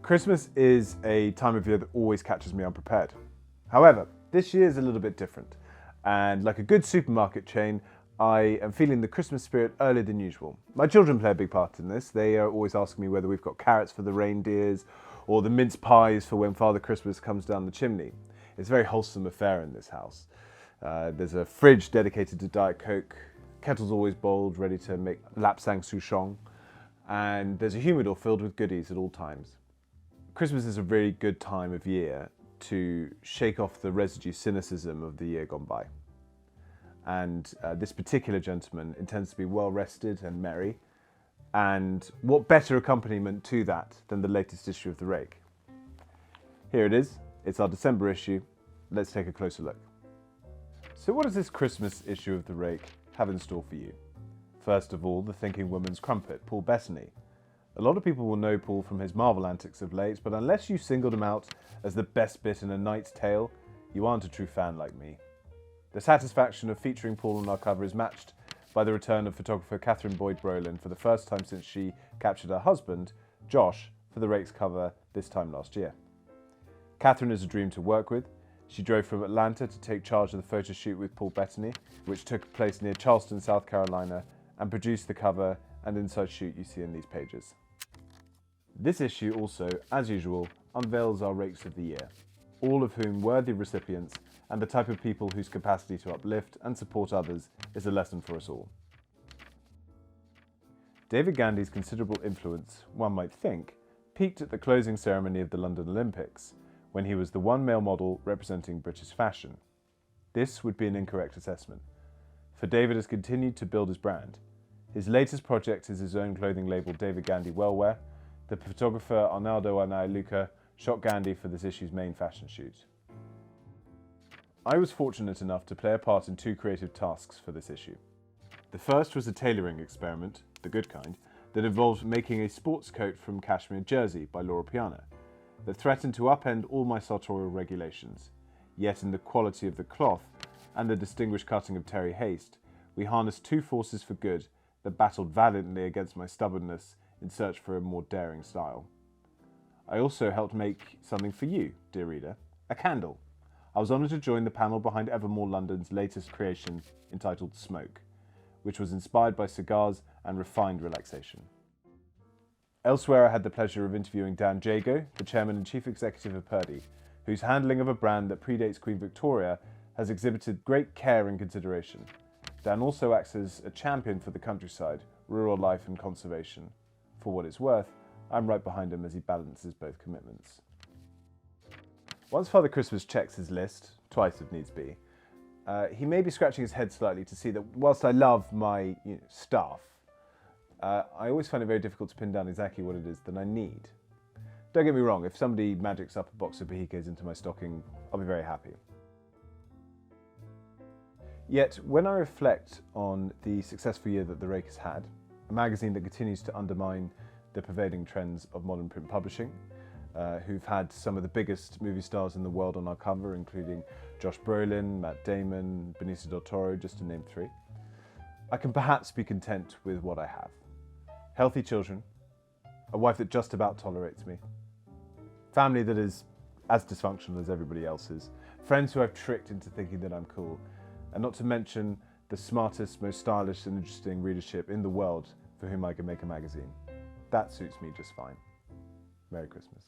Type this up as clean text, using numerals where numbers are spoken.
Christmas is a time of year that always catches me unprepared. However, this year is a little bit different, and like a good supermarket chain, I am feeling the Christmas spirit earlier than usual. My children play a big part in this. They are always asking me whether we've got carrots for the reindeers or the mince pies for when Father Christmas comes down the chimney. It's a very wholesome affair in this house. There's a fridge dedicated to Diet Coke, kettle's always boiled, ready to make lapsang souchong, and there's a humidor filled with goodies at all times. Christmas is a really good time of year to shake off the residue cynicism of the year gone by. And this particular gentleman intends to be well rested and merry. And what better accompaniment to that than the latest issue of the Rake? Here it is. It's our December issue. Let's take a closer look. So what does this Christmas issue of the Rake have in store for you? First of all, the thinking woman's crumpet, Paul Bettany. A lot of people will know Paul from his Marvel antics of late, but unless you singled him out as the best bit in A Knight's Tale, you aren't a true fan like me. The satisfaction of featuring Paul on our cover is matched by the return of photographer Catherine Boyd-Brolin for the first time since she captured her husband, Josh, for the Rakes cover this time last year. Catherine is a dream to work with. She drove from Atlanta to take charge of the photo shoot with Paul Bettany, which took place near Charleston, South Carolina, and produced the cover and inside shoot you see in these pages. This issue also, as usual, unveils our Rakes of the year, all of whom worthy recipients and the type of people whose capacity to uplift and support others is a lesson for us all. David Gandy's considerable influence, one might think, peaked at the closing ceremony of the London Olympics, when he was the one male model representing British fashion. This would be an incorrect assessment, for David has continued to build his brand. His latest project is his own clothing label David Gandy Wellwear. The photographer Arnaldo Anailuca shot Gandy for this issue's main fashion shoot. I was fortunate enough to play a part in two creative tasks for this issue. The first was a tailoring experiment, the good kind, that involved making a sports coat from cashmere jersey by Loro Piana that threatened to upend all my sartorial regulations. Yet in the quality of the cloth and the distinguished cutting of Terry Haste, we harnessed two forces for good that battled valiantly against my stubbornness in search for a more daring style. I also helped make something for you, dear reader, a candle. I was honoured to join the panel behind Evermore London's latest creation entitled Smoke, which was inspired by cigars and refined relaxation. Elsewhere I had the pleasure of interviewing Dan Jago, the Chairman and Chief Executive of Purdey, whose handling of a brand that predates Queen Victoria has exhibited great care and consideration. Dan also acts as a champion for the countryside, rural life and conservation. For what it's worth, I'm right behind him as he balances both commitments. Once Father Christmas checks his list, twice if needs be, he may be scratching his head slightly to see that whilst I love my stuff, I always find it very difficult to pin down exactly what it is that I need. Don't get me wrong, if somebody magics up a box of Bahikes into my stocking, I'll be very happy. Yet, when I reflect on the successful year that the Rake has had, a magazine that continues to undermine the pervading trends of modern print publishing, who've had some of the biggest movie stars in the world on our cover, including Josh Brolin, Matt Damon, Benicio del Toro, just to name three, I can perhaps be content with what I have. Healthy children, a wife that just about tolerates me, family that is as dysfunctional as everybody else's, friends who I've tricked into thinking that I'm cool, and not to mention the smartest, most stylish and interesting readership in the world for whom I can make a magazine. That suits me just fine. Merry Christmas.